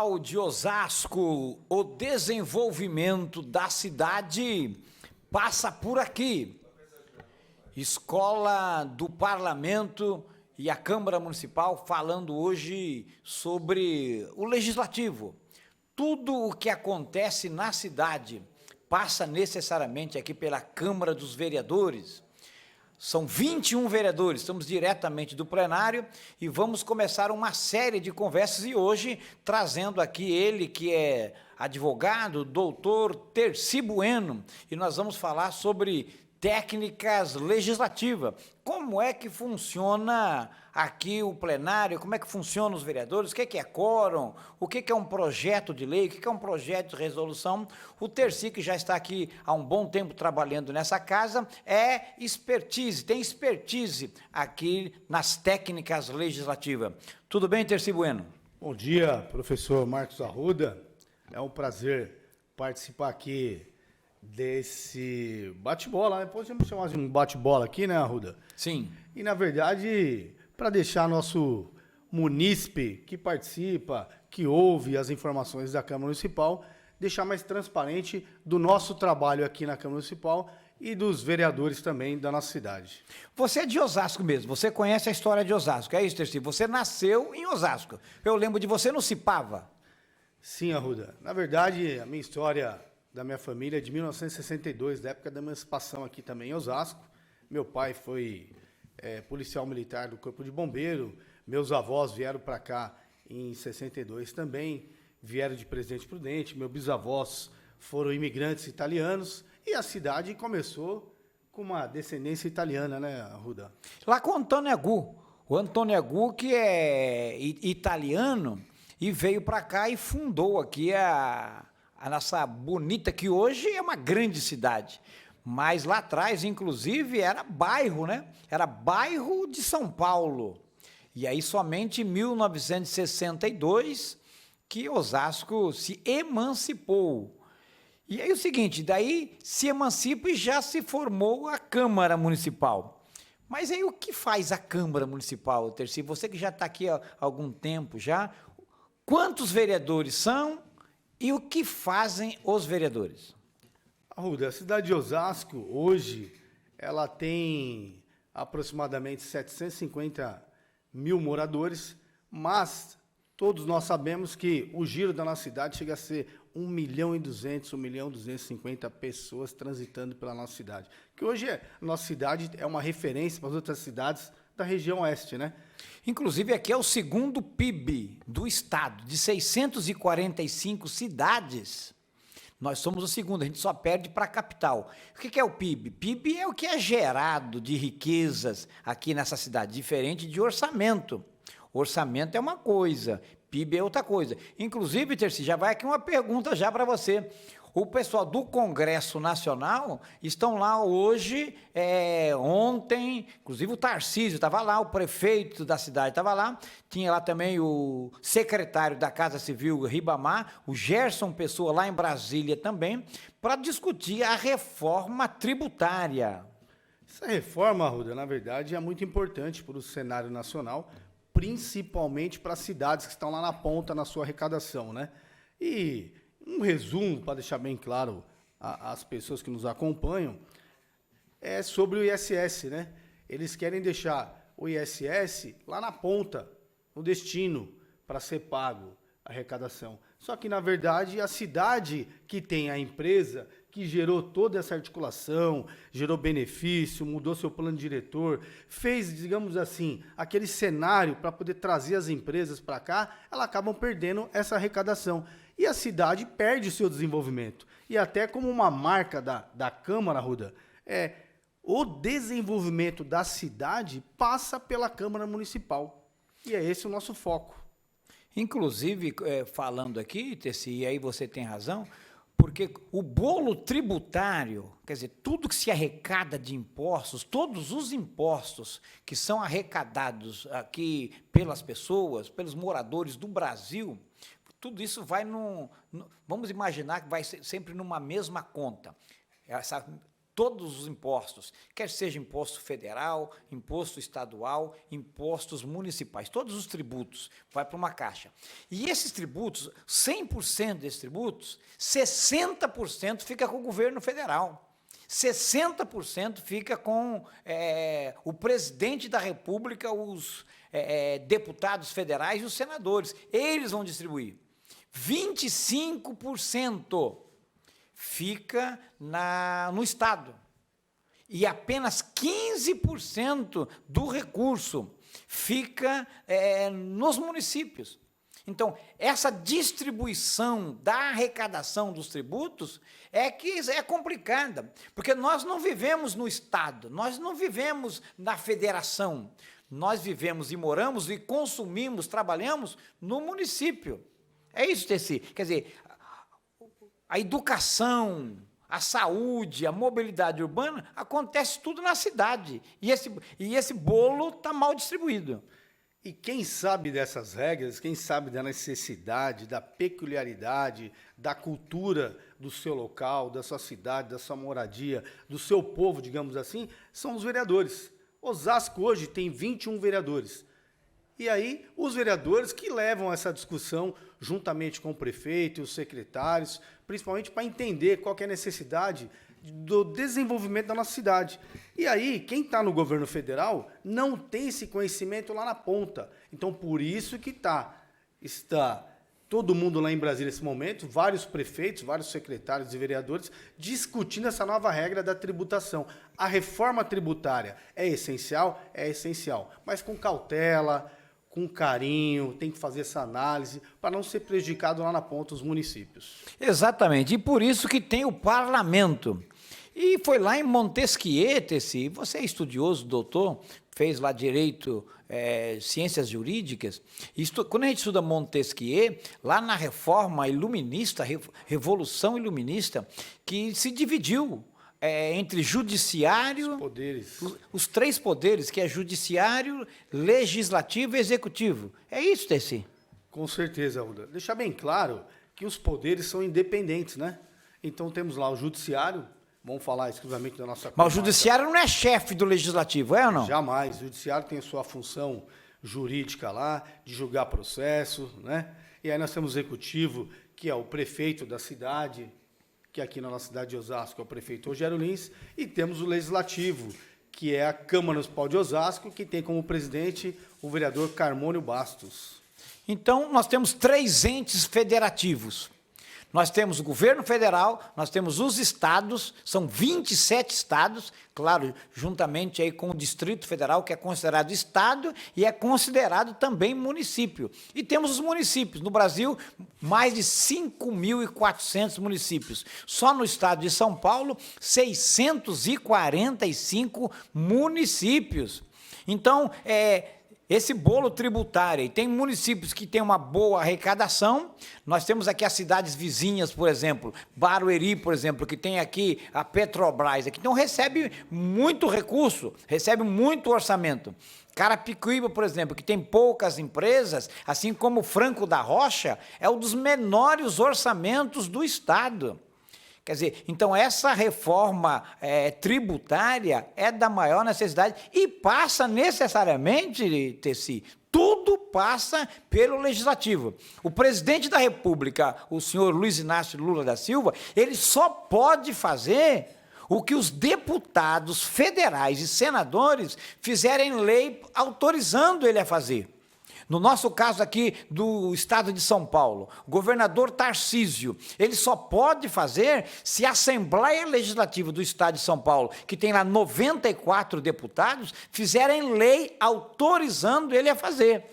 Municipal de Osasco, o desenvolvimento da cidade passa por aqui. Escola do Parlamento e a Câmara Municipal falando hoje sobre o Legislativo. Tudo o que acontece na cidade passa necessariamente aqui pela Câmara dos Vereadores. São 21 vereadores, estamos diretamente do plenário e vamos começar uma série de conversas e hoje trazendo aqui ele que é advogado, doutor Terci Bueno, e nós vamos falar sobre técnicas legislativas. Como é que funciona aqui o plenário, como é que funcionam os vereadores, o que é quórum, o que é um projeto de lei, o que é um projeto de resolução. O Terci, que já está aqui há um bom tempo trabalhando nessa casa, tem expertise aqui nas técnicas legislativas. Tudo bem, Terci Bueno? Bom dia, professor Marcos Arruda. É um prazer participar aqui desse bate-bola, né? Podemos chamar de um bate-bola aqui, né, Arruda? Sim. E, na verdade, para deixar nosso munícipe que participa, que ouve as informações da Câmara Municipal, deixar mais transparente do nosso trabalho aqui na Câmara Municipal e dos vereadores também da nossa cidade. Você é de Osasco mesmo, você conhece a história de Osasco, é isso, Terci? Você nasceu em Osasco. Eu lembro de você no Cipava. Sim, Arruda. Na verdade, a minha história da minha família é de 1962, da época da emancipação aqui também em Osasco. Meu pai foi policial militar do Corpo de Bombeiro, meus avós vieram para cá em 62 também, vieram de Presidente Prudente, meus bisavós foram imigrantes italianos e a cidade começou com uma descendência italiana, né, Arruda? Lá com o Antônio Agu. O Antônio Agu, que é italiano, e veio para cá e fundou aqui a nossa bonita, que hoje é uma grande cidade. Mas lá atrás, inclusive, era bairro, né? Era bairro de São Paulo. E aí, somente em 1962, que Osasco se emancipou. E aí o seguinte, daí se emancipa e já se formou a Câmara Municipal. Mas aí o que faz a Câmara Municipal, Terci? Você que já está aqui há algum tempo já, quantos vereadores são e o que fazem os vereadores? Arruda, a cidade de Osasco, hoje, ela tem aproximadamente 750 mil moradores, mas todos nós sabemos que o giro da nossa cidade chega a ser 1.200.000, 1.250.000 pessoas transitando pela nossa cidade. Que hoje a nossa cidade é uma referência para as outras cidades da região oeste, né? Inclusive, aqui é o segundo PIB do estado, de 645 cidades. Nós somos o segundo, a gente só perde para a capital. O que é o PIB? PIB é o que é gerado de riquezas aqui nessa cidade, diferente de orçamento. Orçamento é uma coisa, PIB é outra coisa. Inclusive, Terci, já vai aqui uma pergunta já para você. O pessoal do Congresso Nacional estão lá hoje, ontem, inclusive o Tarcísio estava lá, o prefeito da cidade estava lá, tinha lá também o secretário da Casa Civil, Ribamar, o Gerson Pessoa, lá em Brasília também, para discutir a reforma tributária. Essa reforma, Arruda, na verdade, é muito importante para o cenário nacional, principalmente para as cidades que estão lá na ponta na sua arrecadação, né? E um resumo, para deixar bem claro às pessoas que nos acompanham, é sobre o ISS, né? Eles querem deixar o ISS lá na ponta, no destino, para ser pago a arrecadação. Só que, na verdade, a cidade que tem a empresa, que gerou toda essa articulação, gerou benefício, mudou seu plano diretor, fez, digamos assim, aquele cenário para poder trazer as empresas para cá, elas acabam perdendo essa arrecadação. E a cidade perde o seu desenvolvimento. E até como uma marca da Câmara, Arruda, o desenvolvimento da cidade passa pela Câmara Municipal. E é esse o nosso foco. Inclusive, falando aqui, Terci, e aí você tem razão, porque o bolo tributário, quer dizer, tudo que se arrecada de impostos, todos os impostos que são arrecadados aqui pelas pessoas, pelos moradores do Brasil, tudo isso vai vamos imaginar que vai ser sempre numa mesma conta. todos os impostos, quer seja imposto federal, imposto estadual, impostos municipais, todos os tributos, vai para uma caixa. E esses tributos, 100% desses tributos, 60% fica com o governo federal. 60% fica com o presidente da República, os deputados federais e os senadores. Eles vão distribuir. 25% fica no Estado. E apenas 15% do recurso fica nos municípios. Então, essa distribuição da arrecadação dos tributos é que é complicada, porque nós não vivemos no Estado, nós não vivemos na federação, nós vivemos e moramos e consumimos, trabalhamos no município. É isso, Tessi. Quer dizer, a educação, a saúde, a mobilidade urbana, acontece tudo na cidade. E esse bolo está mal distribuído. E quem sabe dessas regras, quem sabe da necessidade, da peculiaridade, da cultura do seu local, da sua cidade, da sua moradia, do seu povo, digamos assim, são os vereadores. Osasco hoje tem 21 vereadores. E aí, os vereadores que levam essa discussão juntamente com o prefeito e os secretários, principalmente para entender qual que é a necessidade do desenvolvimento da nossa cidade. E aí, quem está no governo federal não tem esse conhecimento lá na ponta. Então, por isso que está todo mundo lá em Brasília nesse momento, vários prefeitos, vários secretários e vereadores, discutindo essa nova regra da tributação. A reforma tributária é essencial, mas com cautela, com carinho, tem que fazer essa análise para não ser prejudicado lá na ponta os municípios. Exatamente, e por isso que tem o parlamento. E foi lá em Montesquieu, Tessi, você é estudioso, doutor, fez lá direito, ciências jurídicas. Quando a gente estuda Montesquieu, lá na reforma iluminista, Revolução Iluminista, que se dividiu entre judiciário, os poderes. Os três poderes, que é judiciário, legislativo e executivo. É isso, Tessi? Com certeza, Ruda. Deixar bem claro que os poderes são independentes, né? Então temos lá o judiciário, vamos falar exclusivamente da nossa... Mas o judiciário não é chefe do legislativo, é ou não? Jamais. O judiciário tem a sua função jurídica lá, de julgar processo, né? E aí nós temos o executivo, que é o prefeito da cidade, que aqui na nossa cidade de Osasco é o prefeito Rogério Lins, e temos o legislativo, que é a Câmara Municipal de Osasco, que tem como presidente o vereador Carmônio Bastos. Então, nós temos 3 entes federativos. Nós temos o governo federal, nós temos os estados, são 27 estados, claro, juntamente aí com o Distrito Federal, que é considerado estado e é considerado também município. E temos os municípios. No Brasil, mais de 5.400 municípios. Só no estado de São Paulo, 645 municípios. Então, esse bolo tributário, e tem municípios que têm uma boa arrecadação, nós temos aqui as cidades vizinhas, por exemplo, Barueri, por exemplo, que tem aqui a Petrobras, aqui, então recebe muito recurso, recebe muito orçamento. Carapicuíba, por exemplo, que tem poucas empresas, assim como Franco da Rocha, é um dos menores orçamentos do Estado. Quer dizer, então essa reforma tributária é da maior necessidade e passa necessariamente, Tessi, tudo passa pelo Legislativo. O presidente da República, o senhor Luiz Inácio Lula da Silva, ele só pode fazer o que os deputados federais e senadores fizerem lei autorizando ele a fazer. No nosso caso aqui do estado de São Paulo, o governador Tarcísio, ele só pode fazer se a Assembleia Legislativa do estado de São Paulo, que tem lá 94 deputados, fizerem lei autorizando ele a fazer.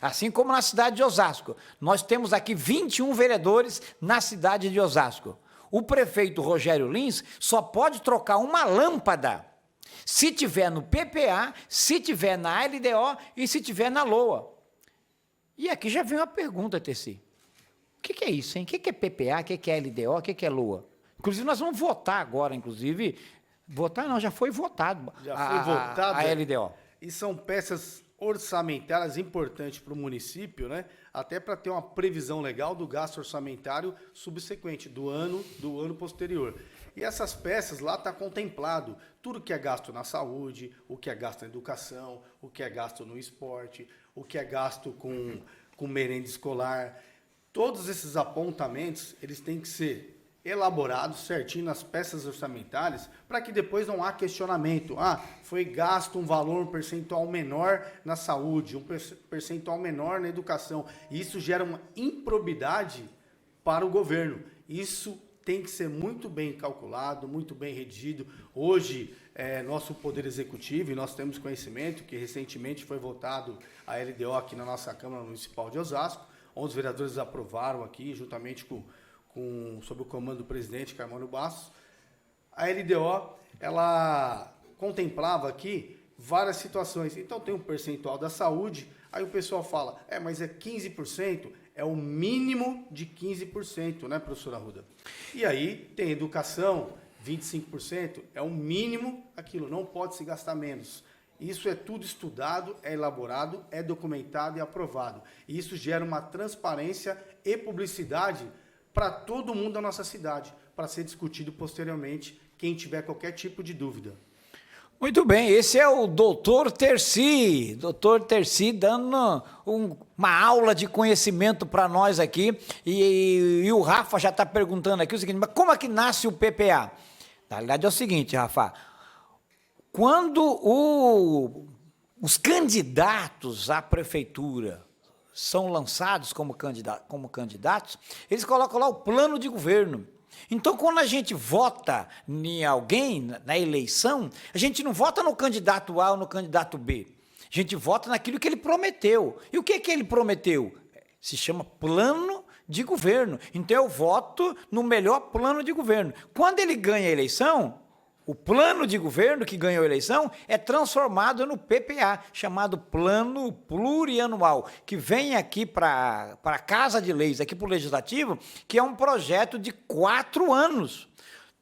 Assim como na cidade de Osasco. Nós temos aqui 21 vereadores na cidade de Osasco. O prefeito Rogério Lins só pode trocar uma lâmpada se tiver no PPA, se tiver na LDO e se tiver na LOA. E aqui já vem uma pergunta, Tessi. O que é isso, hein? O que é PPA, o que é LDO, o que é LOA? Inclusive, nós vamos votar agora, inclusive. Votar não, já foi votado. Já foi votado. A LDO. E são peças orçamentárias importantes para o município, né? Até para ter uma previsão legal do gasto orçamentário subsequente, do ano posterior. E essas peças lá está contemplado tudo que é gasto na saúde, o que é gasto na educação, o que é gasto no esporte, o que é gasto com merenda escolar. Todos esses apontamentos, eles têm que ser elaborados certinho nas peças orçamentárias, para que depois não há questionamento. Foi gasto um valor, um percentual menor na saúde, um percentual menor na educação. E isso gera uma improbidade para o governo. Isso tem que ser muito bem calculado, muito bem redigido. Hoje, nosso Poder Executivo, e nós temos conhecimento que recentemente foi votado a LDO aqui na nossa Câmara Municipal de Osasco, onde os vereadores aprovaram aqui, juntamente sob o comando do presidente Carmona Bastos. A LDO, ela contemplava aqui várias situações. Então, tem um percentual da saúde, aí o pessoal fala, mas é 15%, é o mínimo de 15%, né, professora Arruda? E aí tem educação, 25%, é o mínimo aquilo, não pode se gastar menos. Isso é tudo estudado, é elaborado, é documentado e aprovado. E isso gera uma transparência e publicidade para todo mundo da nossa cidade, para ser discutido posteriormente, quem tiver qualquer tipo de dúvida. Muito bem, esse é o doutor Terci dando uma aula de conhecimento para nós aqui, e o Rafa já está perguntando aqui o seguinte, mas como é que nasce o PPA? Na realidade é o seguinte, Rafa, quando os candidatos à prefeitura são lançados como candidatos, eles colocam lá o plano de governo. Então, quando a gente vota em alguém na eleição, a gente não vota no candidato A ou no candidato B. A gente vota naquilo que ele prometeu. E o que ele prometeu? Se chama plano de governo. Então, eu voto no melhor plano de governo. Quando ele ganha a eleição, o plano de governo que ganhou a eleição é transformado no PPA, chamado Plano Plurianual, que vem aqui para a Casa de Leis, aqui para o Legislativo, que é um projeto de 4 anos.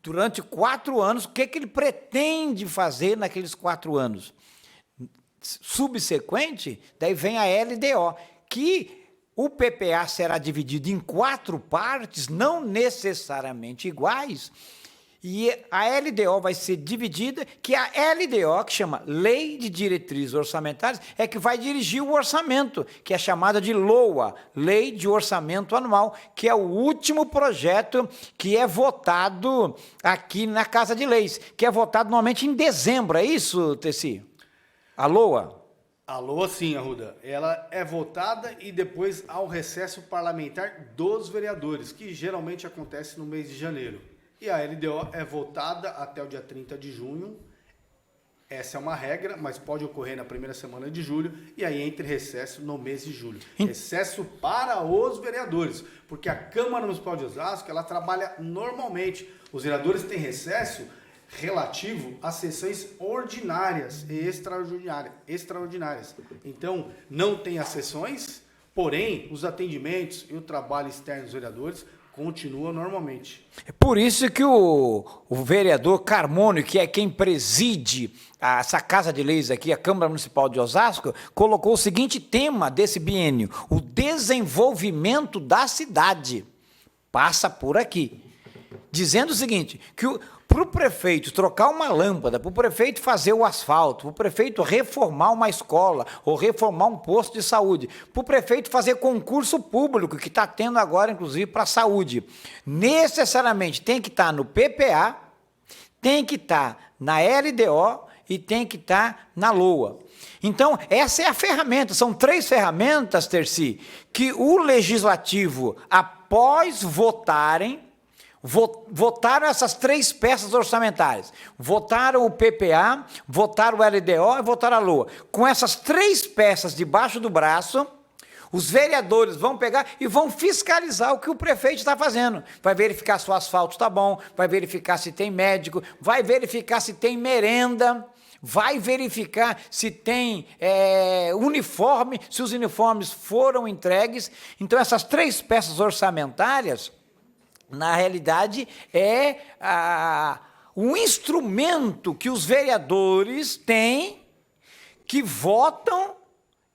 Durante 4 anos, o que ele pretende fazer naqueles 4 anos? Subsequente, daí vem a LDO, que o PPA será dividido em 4 partes, não necessariamente iguais, e a LDO vai ser dividida, que a LDO, que chama Lei de Diretrizes Orçamentárias, é que vai dirigir o orçamento, que é chamada de LOA, Lei de Orçamento Anual, que é o último projeto que é votado aqui na Casa de Leis, que é votado normalmente em dezembro, é isso, Tessi? A LOA? A LOA, sim, Arruda. Ela é votada e depois há o recesso parlamentar dos vereadores, que geralmente acontece no mês de janeiro. E a LDO é votada até o dia 30 de junho. Essa é uma regra, mas pode ocorrer na primeira semana de julho e aí entre recesso no mês de julho. Recesso para os vereadores, porque a Câmara Municipal de Osasco, ela trabalha normalmente. Os vereadores têm recesso relativo às sessões ordinárias e extraordinárias. Então, não tem as sessões, porém, os atendimentos e o trabalho externo dos vereadores continua normalmente. É por isso que o vereador Carmônio, que é quem preside essa Casa de Leis aqui, a Câmara Municipal de Osasco, colocou o seguinte tema desse biênio: o desenvolvimento da cidade passa por aqui. Dizendo o seguinte, que para o prefeito trocar uma lâmpada, para o prefeito fazer o asfalto, para o prefeito reformar uma escola ou reformar um posto de saúde, para o prefeito fazer concurso público, que está tendo agora, inclusive, para a saúde, necessariamente tem que estar no PPA, tem que estar na LDO e tem que estar na LOA. Então, essa é a ferramenta, são 3 ferramentas, Terci, que o Legislativo, após votaram essas 3 peças orçamentárias. Votaram o PPA, votaram o LDO e votaram a LOA. Com essas 3 peças debaixo do braço, os vereadores vão pegar e vão fiscalizar o que o prefeito está fazendo. Vai verificar se o asfalto está bom, vai verificar se tem médico, vai verificar se tem merenda, vai verificar se tem uniforme, se os uniformes foram entregues. Então, essas 3 peças orçamentárias, na realidade, é um instrumento que os vereadores têm, que votam,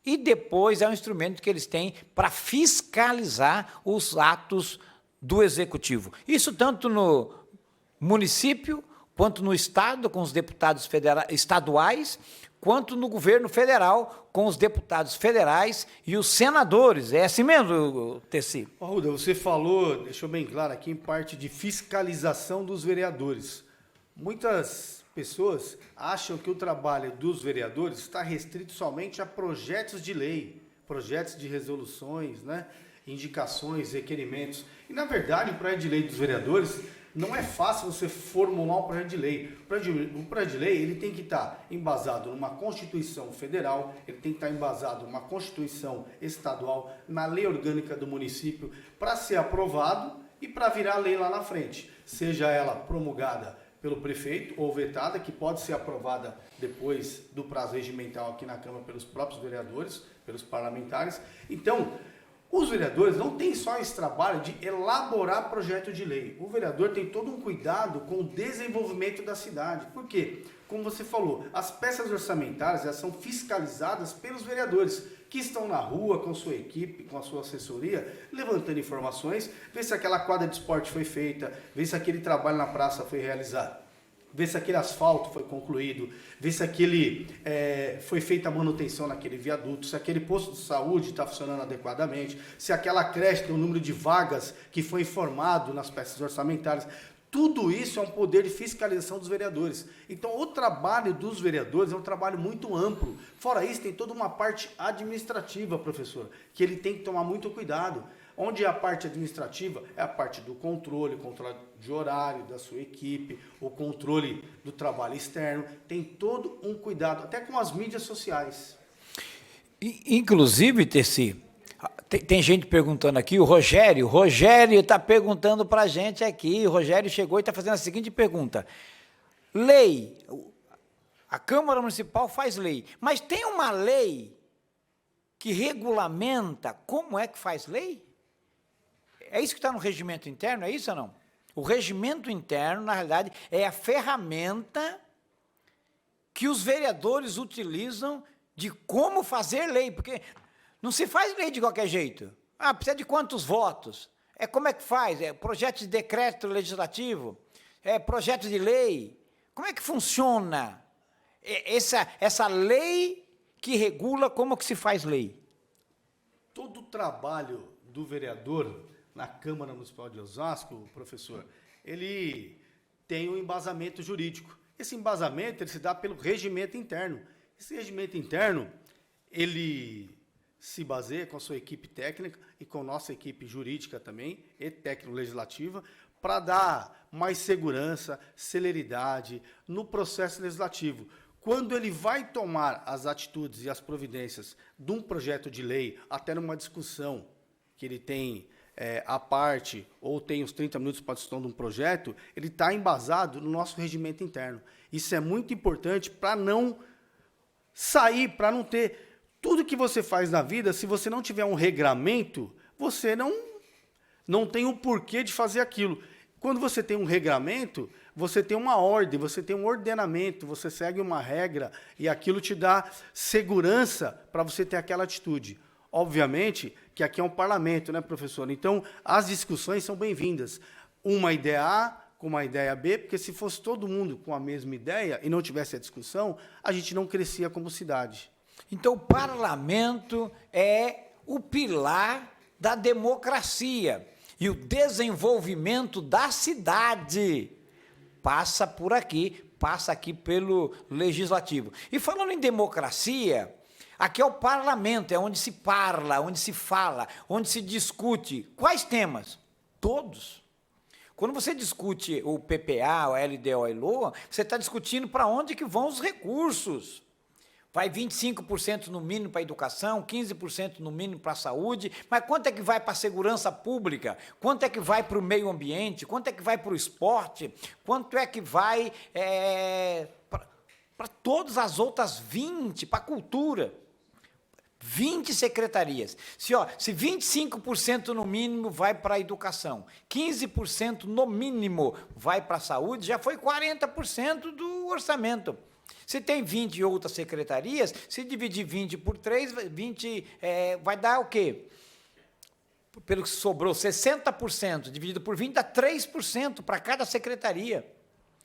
e depois é um instrumento que eles têm para fiscalizar os atos do Executivo. Isso tanto município, quanto no Estado, com os deputados estaduais, quanto no governo federal, com os deputados federais e os senadores. É assim mesmo, Tessi? Arruda, você falou, deixou bem claro aqui, em parte de fiscalização dos vereadores. Muitas pessoas acham que o trabalho dos vereadores está restrito somente a projetos de lei, projetos de resoluções, né, indicações, requerimentos. E, na verdade, o projeto de lei dos vereadores não é fácil você formular um projeto de lei. O projeto de lei ele tem que estar embasado numa Constituição Federal, ele tem que estar embasado numa Constituição Estadual, na lei orgânica do município, para ser aprovado e para virar lei lá na frente. Seja ela promulgada pelo prefeito ou vetada, que pode ser aprovada depois do prazo regimental aqui na Câmara pelos próprios vereadores, pelos parlamentares. Então, os vereadores não têm só esse trabalho de elaborar projeto de lei. O vereador tem todo um cuidado com o desenvolvimento da cidade. Por quê? Como você falou, as peças orçamentárias elas são fiscalizadas pelos vereadores, que estão na rua com sua equipe, com a sua assessoria, levantando informações, ver se aquela quadra de esporte foi feita, ver se aquele trabalho na praça foi realizado, ver se aquele asfalto foi concluído, ver se foi feita a manutenção naquele viaduto, se aquele posto de saúde está funcionando adequadamente, se aquela creche tem o número de vagas que foi informado nas peças orçamentárias. Tudo isso é um poder de fiscalização dos vereadores. Então, o trabalho dos vereadores é um trabalho muito amplo. Fora isso, tem toda uma parte administrativa, professor, que ele tem que tomar muito cuidado. Onde a parte administrativa é a parte do controle de horário da sua equipe, o controle do trabalho externo, tem todo um cuidado, até com as mídias sociais. Inclusive, Tessi, tem gente perguntando aqui, o Rogério está perguntando para a gente aqui, o Rogério chegou e está fazendo a seguinte pergunta: lei, a Câmara Municipal faz lei, mas tem uma lei que regulamenta como é que faz lei? É isso que está no regimento interno, é isso ou não? O regimento interno, na realidade, é a ferramenta que os vereadores utilizam de como fazer lei, porque não se faz lei de qualquer jeito. Ah, precisa de quantos votos? Como é que faz? É projeto de decreto legislativo? É projeto de lei? Como é que funciona essa lei que regula como que se faz lei? Todo o trabalho do vereador na Câmara Municipal de Osasco, professor, ele tem um embasamento jurídico. Esse embasamento ele se dá pelo regimento interno. Esse regimento interno, ele se baseia com a sua equipe técnica e com nossa equipe jurídica também, e técnico-legislativa, para dar mais segurança, celeridade no processo legislativo. Quando ele vai tomar as atitudes e as providências de um projeto de lei, até numa discussão que ele tem à parte, ou tem os 30 minutos para a discussão de um projeto, ele está embasado no nosso regimento interno. Isso é muito importante para não sair, para não ter... Tudo que você faz na vida, se você não tiver um regramento, você não tem o porquê de fazer aquilo. Quando você tem um regramento, você tem uma ordem, você tem um ordenamento, você segue uma regra e aquilo te dá segurança para você ter aquela atitude. Obviamente que aqui é um parlamento, né, professor? Então, as discussões são bem-vindas. Uma ideia A com uma ideia B, porque se fosse todo mundo com a mesma ideia e não tivesse a discussão, a gente não crescia como cidade. Então, o parlamento é o pilar da democracia e o desenvolvimento da cidade passa por aqui, passa aqui pelo legislativo. E falando em democracia, aqui é o parlamento, é onde se parla, onde se fala, onde se discute. Quais temas? Todos. Quando você discute o PPA, o LDO e LOA, você está discutindo para onde que vão os recursos. Vai 25% no mínimo para a educação, 15% no mínimo para a saúde, mas quanto é que vai para a segurança pública? Quanto é que vai para o meio ambiente? Quanto é que vai para o esporte? Quanto é que vai para todas as outras 20, para a cultura? 20 secretarias. Se 25% no mínimo vai para a educação, 15% no mínimo vai para a saúde, já foi 40% do orçamento. Se tem 20 outras secretarias, se dividir 20 por 3, 20 vai dar o quê? Pelo que sobrou, 60%, dividido por 20, dá 3% para cada secretaria.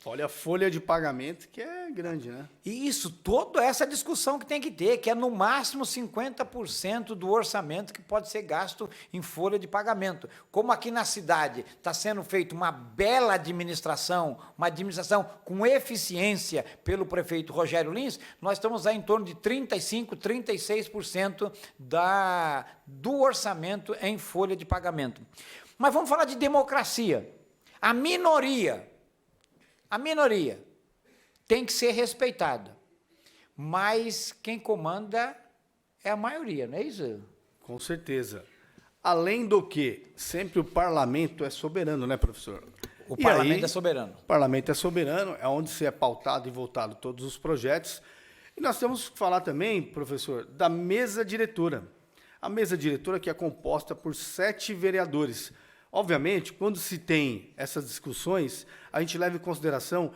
Olha a folha de pagamento, que é grande, né? E isso, toda essa discussão que tem que ter, que é no máximo 50% do orçamento que pode ser gasto em folha de pagamento. Como aqui na cidade está sendo feita uma bela administração, uma administração com eficiência pelo prefeito Rogério Lins, nós estamos aí em torno de 35%, 36% do orçamento em folha de pagamento. Mas vamos falar de democracia. A minoria tem que ser respeitada, mas quem comanda é a maioria, não é isso? Com certeza. Além do que, sempre o parlamento é soberano, né, professor? O parlamento é soberano. O parlamento é soberano, é onde se é pautado e votado todos os projetos. E nós temos que falar também, professor, da mesa diretora. A mesa diretora que é composta por 7 vereadores. Obviamente, quando se tem essas discussões, a gente leva em consideração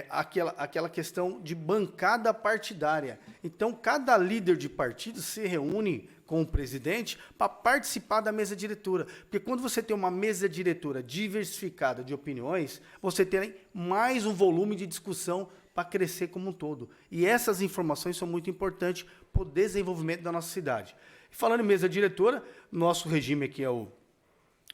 aquela questão de bancada partidária. Então, cada líder de partido se reúne com o presidente para participar da mesa diretora. Porque quando você tem uma mesa diretora diversificada de opiniões, você tem mais um volume de discussão para crescer como um todo. E essas informações são muito importantes para o desenvolvimento da nossa cidade. Falando em mesa diretora, nosso regime aqui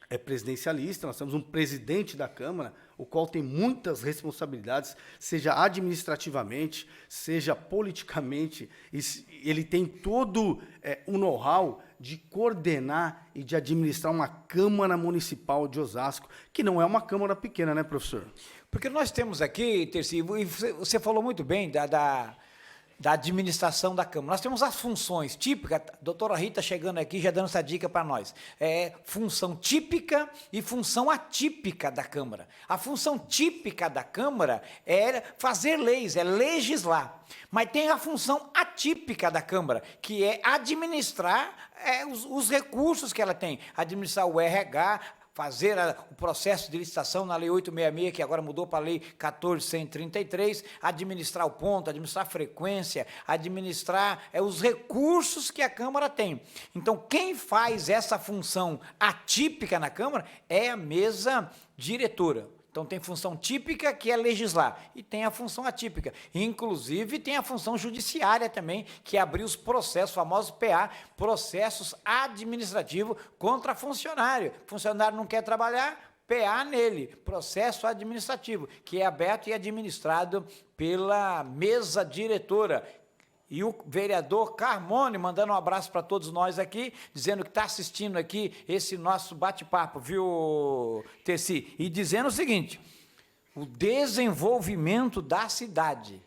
é presidencialista, nós temos um presidente da Câmara, o qual tem muitas responsabilidades, seja administrativamente, seja politicamente, ele tem todo o know-how de coordenar e de administrar uma Câmara Municipal de Osasco, que não é uma Câmara pequena, né, professor? Porque nós temos aqui, Terci, e você falou muito bem da administração da Câmara. Nós temos as funções típicas, a doutora Rita chegando aqui já dando essa dica para nós, função típica e função atípica da Câmara. A função típica da Câmara é fazer leis, é legislar, mas tem a função atípica da Câmara, que é administrar os recursos que ela tem, administrar o RH, fazer o processo de licitação na Lei 866, que agora mudou para a Lei 14.133, administrar o ponto, administrar a frequência, administrar os recursos que a Câmara tem. Então, quem faz essa função atípica na Câmara é a mesa diretora. Então, tem função típica, que é legislar, e tem a função atípica. Inclusive, tem a função judiciária também, que é abrir os processos, famosos PA, processos administrativos contra funcionário. Funcionário não quer trabalhar, PA nele, processo administrativo, que é aberto e administrado pela mesa diretora. E o vereador Carmone, mandando um abraço para todos nós aqui, dizendo que está assistindo aqui esse nosso bate-papo, viu, Terci? E dizendo o seguinte, o desenvolvimento da cidade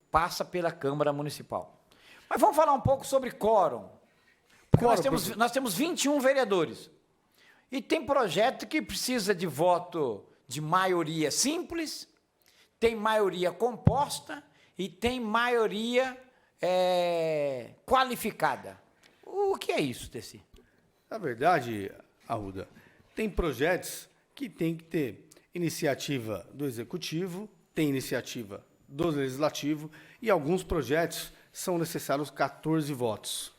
passa pela Câmara Municipal. Mas vamos falar um pouco sobre quórum. Nós temos 21 vereadores. E tem projeto que precisa de voto de maioria simples, tem maioria composta e tem maioria qualificada. O que é isso, Terci? Na verdade, Arruda, tem projetos que tem que ter iniciativa do Executivo, tem iniciativa do Legislativo, e alguns projetos são necessários 14 votos.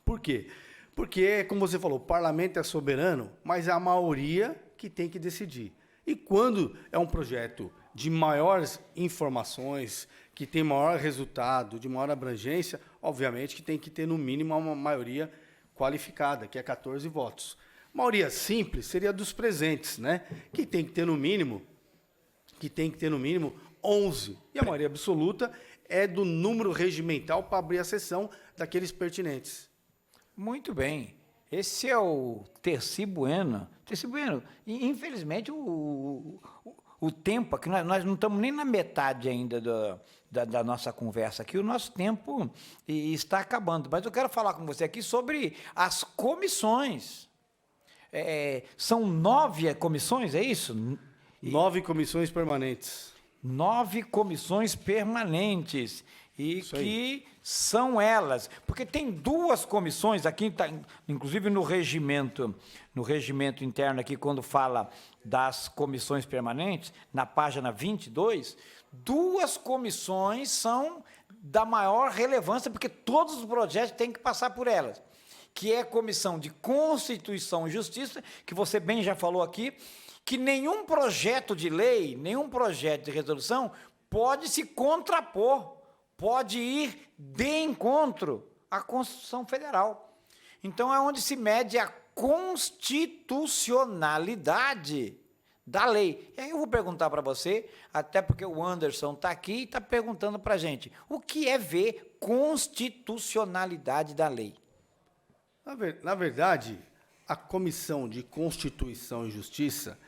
Por quê? Porque, como você falou, o parlamento é soberano, mas é a maioria que tem que decidir. E quando é um projeto de maiores informações, que tem maior resultado, de maior abrangência, obviamente que tem que ter, no mínimo, uma maioria qualificada, que é 14 votos. Maioria simples seria dos presentes, né? Que tem que ter, no mínimo, 11. E a maioria absoluta é do número regimental para abrir a sessão daqueles pertinentes. Muito bem. Esse é o Terci Bueno. Terci Bueno, infelizmente, o tempo aqui, nós não estamos nem na metade ainda da nossa conversa aqui, o nosso tempo está acabando. Mas eu quero falar com você aqui sobre as comissões. São 9 comissões, é isso? 9 comissões permanentes. 9 comissões permanentes. E que são elas, porque tem 2 comissões aqui, inclusive no regimento interno aqui, quando fala das comissões permanentes, na página 22, 2 comissões são da maior relevância, porque todos os projetos têm que passar por elas, que é a Comissão de Constituição e Justiça, que você bem já falou aqui, que nenhum projeto de lei, nenhum projeto de resolução pode se contrapor, pode ir de encontro à Constituição Federal. Então, é onde se mede a constitucionalidade da lei. E aí eu vou perguntar para você, até porque o Anderson está aqui e está perguntando para a gente, o que é ver constitucionalidade da lei? Na verdade, a Comissão de Constituição e Justiça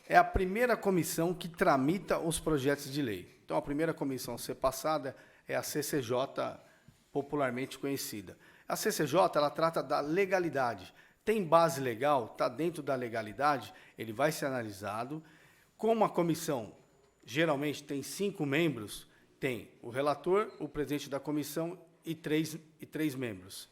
é a primeira comissão que tramita os projetos de lei. Então, a primeira comissão a ser passada é a CCJ, popularmente conhecida. A CCJ, ela trata da legalidade. Tem base legal, está dentro da legalidade, ele vai ser analisado. Como a comissão geralmente tem 5 membros, tem o relator, o presidente da comissão e três membros.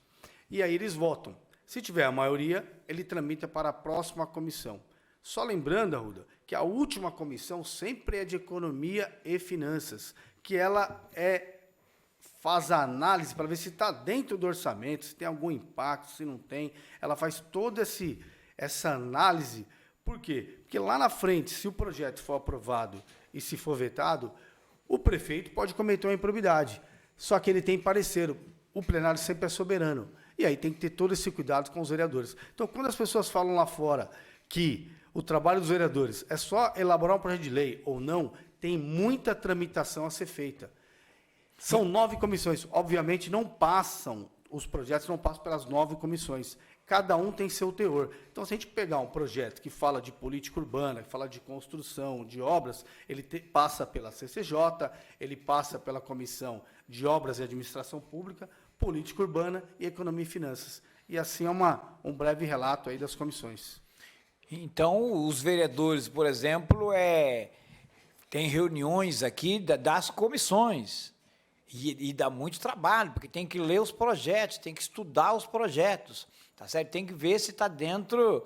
E aí eles votam. Se tiver a maioria, ele tramita para a próxima comissão. Só lembrando, Arruda, que a última comissão sempre é de Economia e Finanças, que ela faz a análise para ver se está dentro do orçamento, se tem algum impacto, se não tem. Ela faz toda essa análise. Por quê? Porque lá na frente, se o projeto for aprovado e se for vetado, o prefeito pode cometer uma improbidade. Só que ele tem parecer, o plenário sempre é soberano. E aí tem que ter todo esse cuidado com os vereadores. Então, quando as pessoas falam lá fora que o trabalho dos vereadores é só elaborar um projeto de lei ou não, tem muita tramitação a ser feita. São 9 comissões. Obviamente, os projetos não passam pelas 9 comissões. Cada um tem seu teor. Então, se a gente pegar um projeto que fala de política urbana, que fala de construção, de obras, ele passa pela CCJ, ele passa pela Comissão de Obras e Administração Pública, Política Urbana e Economia e Finanças. E assim é um breve relato aí das comissões. Então, os vereadores, por exemplo, tem reuniões aqui das comissões e dá muito trabalho, porque tem que ler os projetos, tem que estudar os projetos, tá certo? Tem que ver se está dentro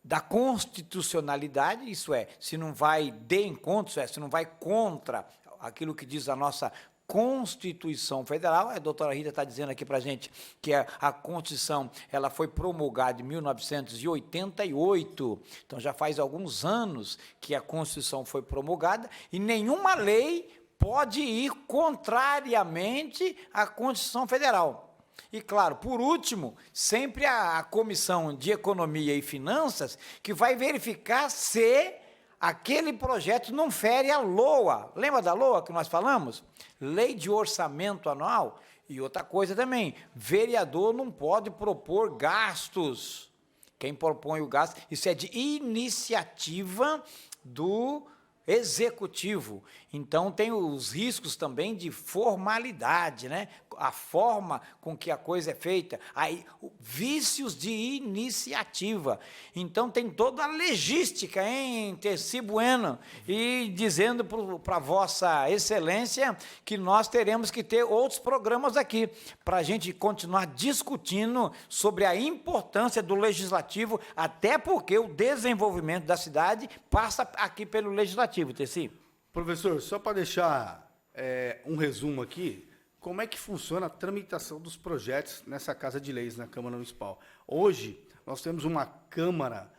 da constitucionalidade, isso é, se não vai de encontro, isso é, se não vai contra aquilo que diz a nossa Constituição Federal. A doutora Rita está dizendo aqui para a gente que a Constituição ela foi promulgada em 1988, então já faz alguns anos que a Constituição foi promulgada e nenhuma lei pode ir contrariamente à Constituição Federal. E, claro, por último, sempre a Comissão de Economia e Finanças que vai verificar se aquele projeto não fere a LOA. Lembra da LOA que nós falamos? Lei de Orçamento Anual. E outra coisa também, vereador não pode propor gastos. Quem propõe o gasto, isso é de iniciativa do Executivo. Então, tem os riscos também de formalidade, né? A forma com que a coisa é feita, aí, vícios de iniciativa. Então, tem toda a logística, hein, Terci Bueno? E dizendo para Vossa Excelência que nós teremos que ter outros programas aqui, para a gente continuar discutindo sobre a importância do Legislativo, até porque o desenvolvimento da cidade passa aqui pelo Legislativo, Terci. Professor, só para deixar um resumo aqui, como é que funciona a tramitação dos projetos nessa Casa de Leis, na Câmara Municipal? Hoje, nós temos uma Câmara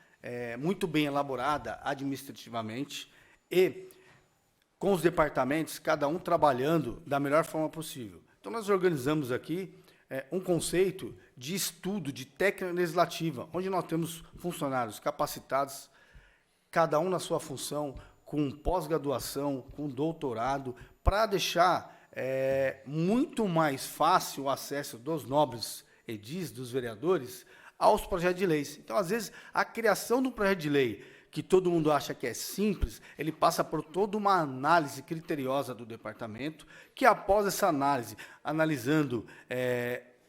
muito bem elaborada administrativamente e com os departamentos, cada um trabalhando da melhor forma possível. Então, nós organizamos aqui um conceito de estudo, de técnica legislativa, onde nós temos funcionários capacitados, cada um na sua função, com pós-graduação, com doutorado, para deixar muito mais fácil o acesso dos nobres edis, dos vereadores, aos projetos de leis. Então, às vezes, a criação de um projeto de lei, que todo mundo acha que é simples, ele passa por toda uma análise criteriosa do departamento, que após essa análise, analisando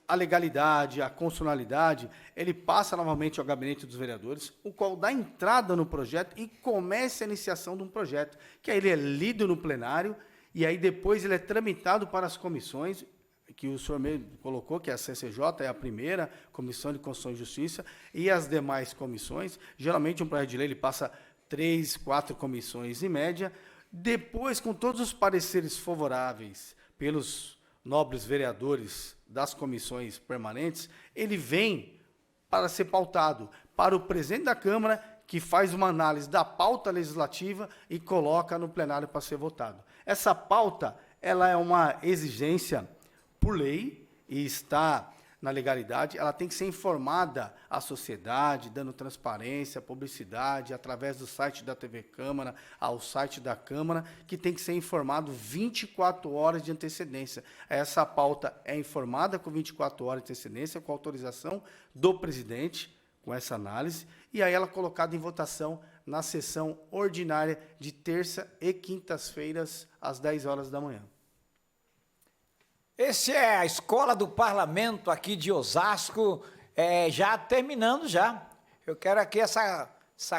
a legalidade, a constitucionalidade, ele passa novamente ao gabinete dos vereadores, o qual dá entrada no projeto e começa a iniciação de um projeto, que aí ele é lido no plenário, e aí depois ele é tramitado para as comissões, que o senhor mesmo colocou, que a CCJ é a primeira, Comissão de Constituição e Justiça, e as demais comissões. Geralmente, um projeto de lei ele passa 3, 4 comissões em média. Depois, com todos os pareceres favoráveis pelos nobres vereadores das comissões permanentes, ele vem para ser pautado, para o presidente da Câmara, que faz uma análise da pauta legislativa e coloca no plenário para ser votado. Essa pauta, ela é uma exigência por lei e está na legalidade, ela tem que ser informada à sociedade, dando transparência, publicidade, através do site da TV Câmara, ao site da Câmara, que tem que ser informado 24 horas de antecedência. Essa pauta é informada com 24 horas de antecedência, com autorização do presidente, com essa análise, e aí ela é colocada em votação na sessão ordinária de terça e quintas-feiras, às 10 horas da manhã. Esse é a Escola do Parlamento aqui de Osasco, já terminando já. Eu quero aqui essa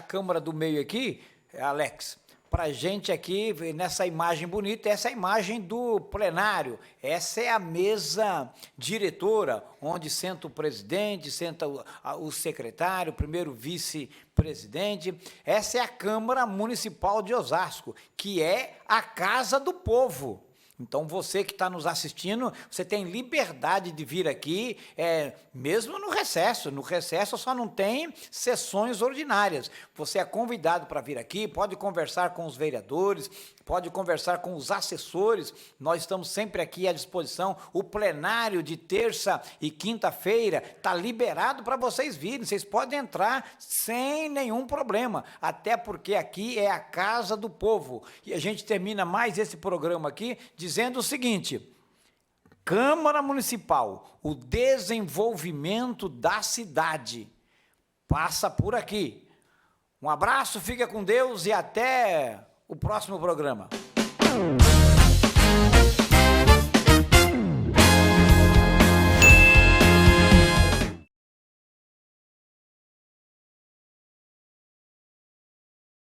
câmera do meio aqui, Alex, para gente aqui, nessa imagem bonita, essa é a imagem do plenário. Essa é a mesa diretora, onde senta o presidente, senta o secretário, o primeiro vice-presidente. Essa é a Câmara Municipal de Osasco, que é a casa do povo. Então, você que está nos assistindo, você tem liberdade de vir aqui, mesmo no recesso. No recesso só não tem sessões ordinárias. Você é convidado para vir aqui, pode conversar com os vereadores, pode conversar com os assessores. Nós estamos sempre aqui à disposição. O plenário de terça e quinta-feira está liberado para vocês virem. Vocês podem entrar sem nenhum problema, até porque aqui é a casa do povo. E a gente termina mais esse programa aqui dizendo o seguinte: Câmara Municipal, o desenvolvimento da cidade passa por aqui. Um abraço, fica com Deus e até o próximo programa.